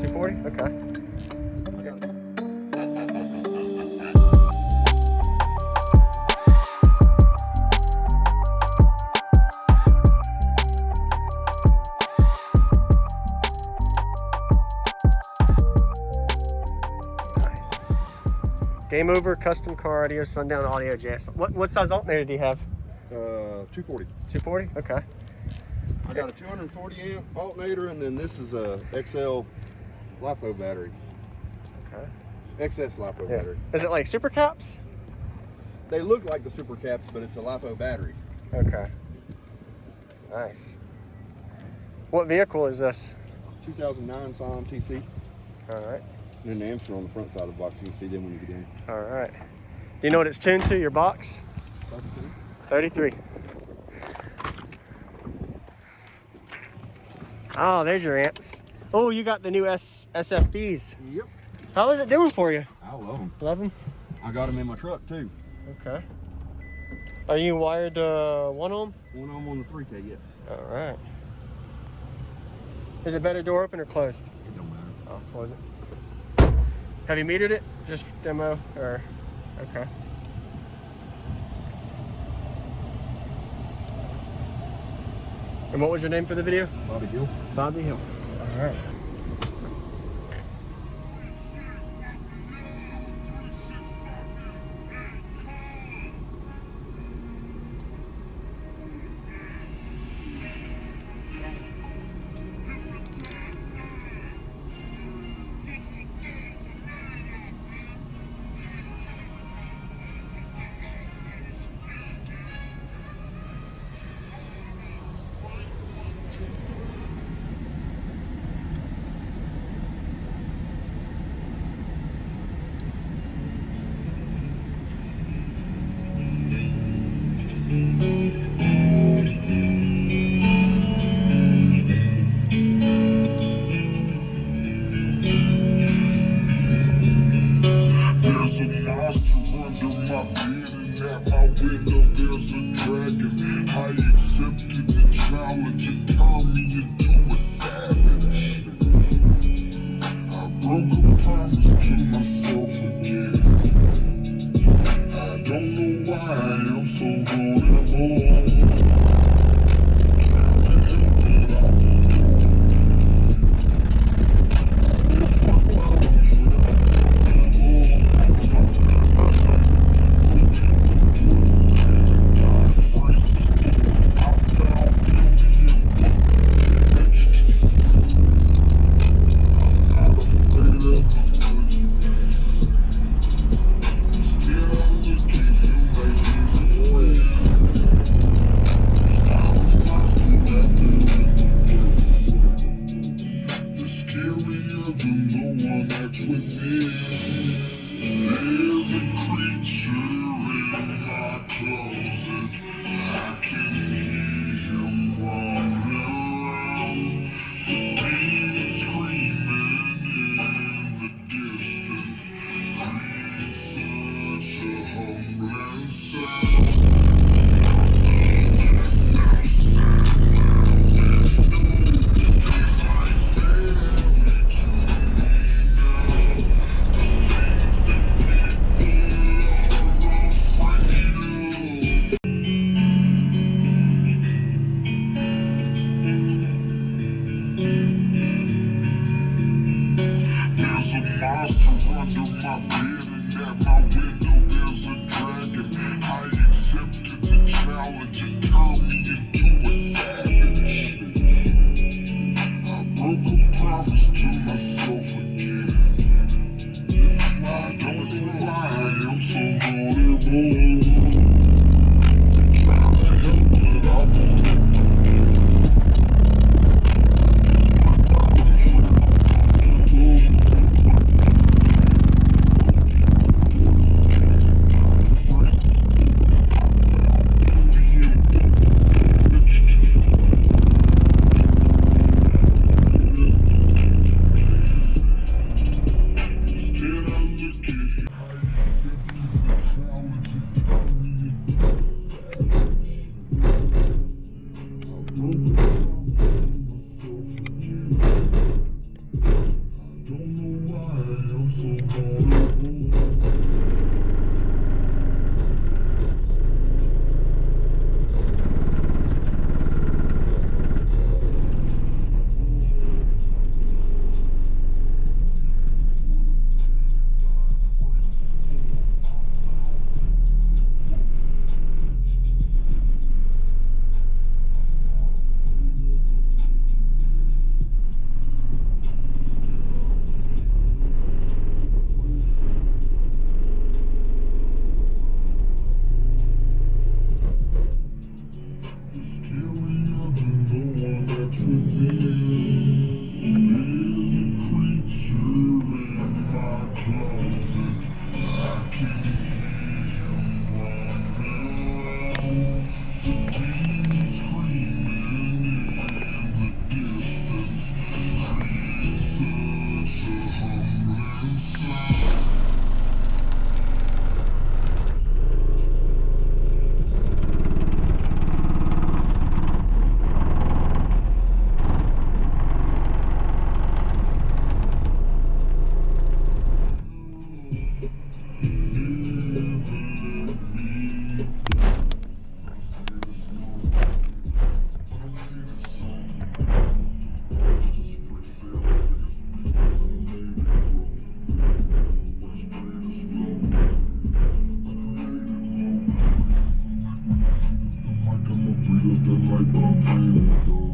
240? Okay. Game over, custom car audio, Sundown audio JS. What size alternator do you have? 240. 240? Okay. I got a 240 amp alternator, and then this is a XL LifePo battery. Okay. XS LifePo battery. Is it like super caps? They look like the super caps, but it's a LifePo battery. Okay. Nice. What vehicle is this? 2009 Scion TC. All right. And then the amps are on the front side of the box. You can see them when you get in. All right. Do you know what it's tuned to, your box? 33. Oh, there's your amps. Oh, you got the new SFBs. Yep. How is it doing for you? I love them. Love them? I got them in my truck too. Okay. Are you wired 1 ohm? 1 ohm on the 3K, yes. All right. Is it better door open or closed? It don't matter. I'll close it. Have you metered it? Just demo or, okay. And what was your name for the video? Bobby Hill. Bobby Hill. All right. window there's a dragon. I accepted the challenge and turned me into a savage. I broke a promise to myself again. I don't know why I'm so vulnerable. up the light, but I'm dreaming though.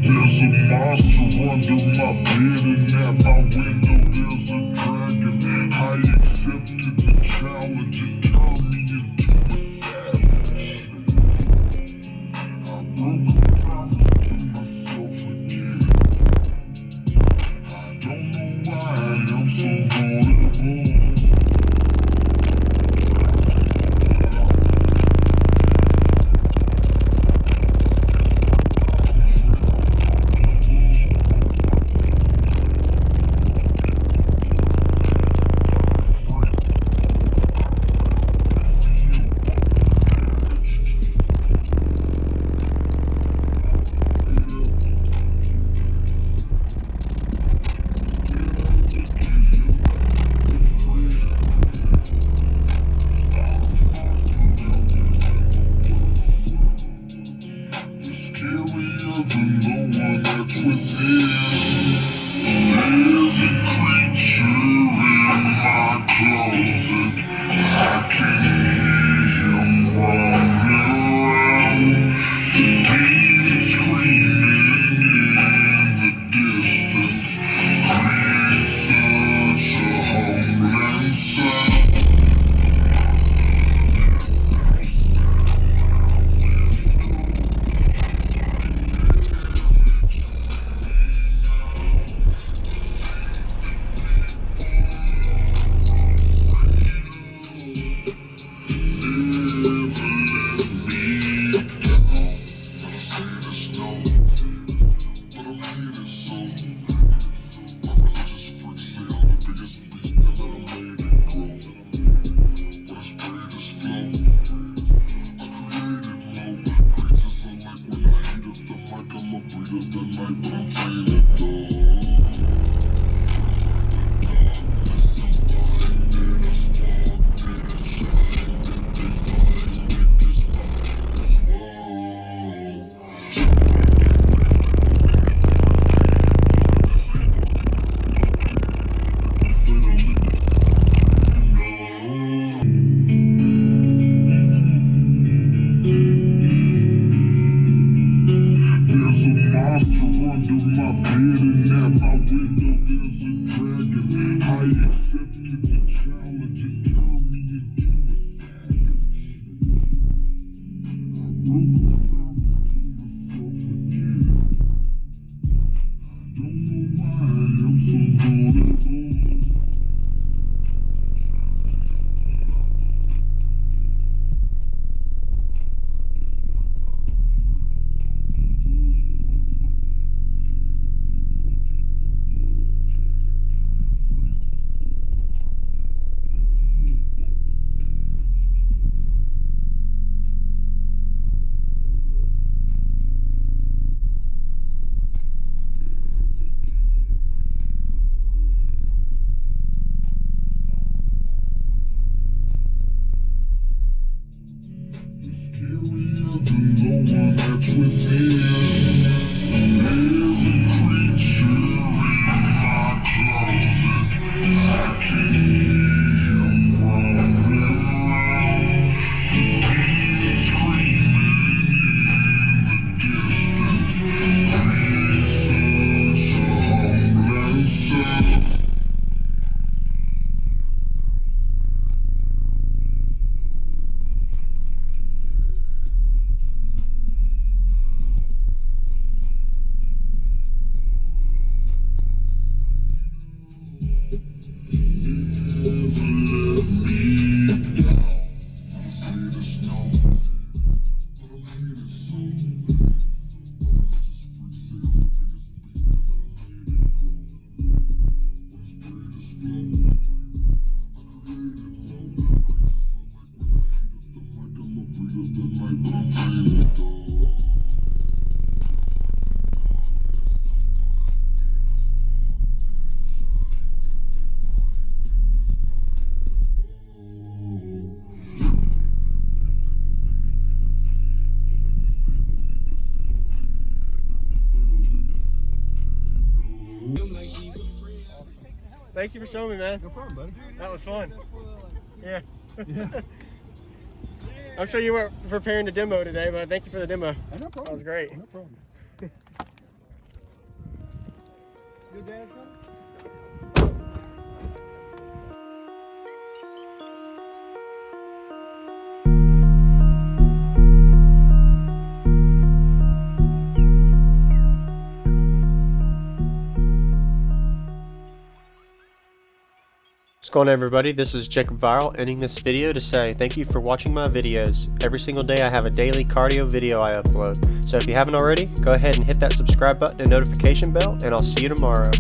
There's a monster under my bed and at my window there's a dragon. I accepted the challenge and turned me into a savage. I broke a promise to myself again. I don't know why I'm so vulnerable. Thank you for showing me, man. No problem, buddy. That was fun. Yeah. Yeah. I'm sure you weren't preparing the demo today, but thank you for the demo. No problem. That was great. No problem. Your dad's coming? What's going on, everybody? This is JacobViral, ending this video to say thank you for watching my videos. Every single day I have a daily cardio video I upload. So if you haven't already, go ahead and hit that subscribe button and notification bell, and I'll see you tomorrow.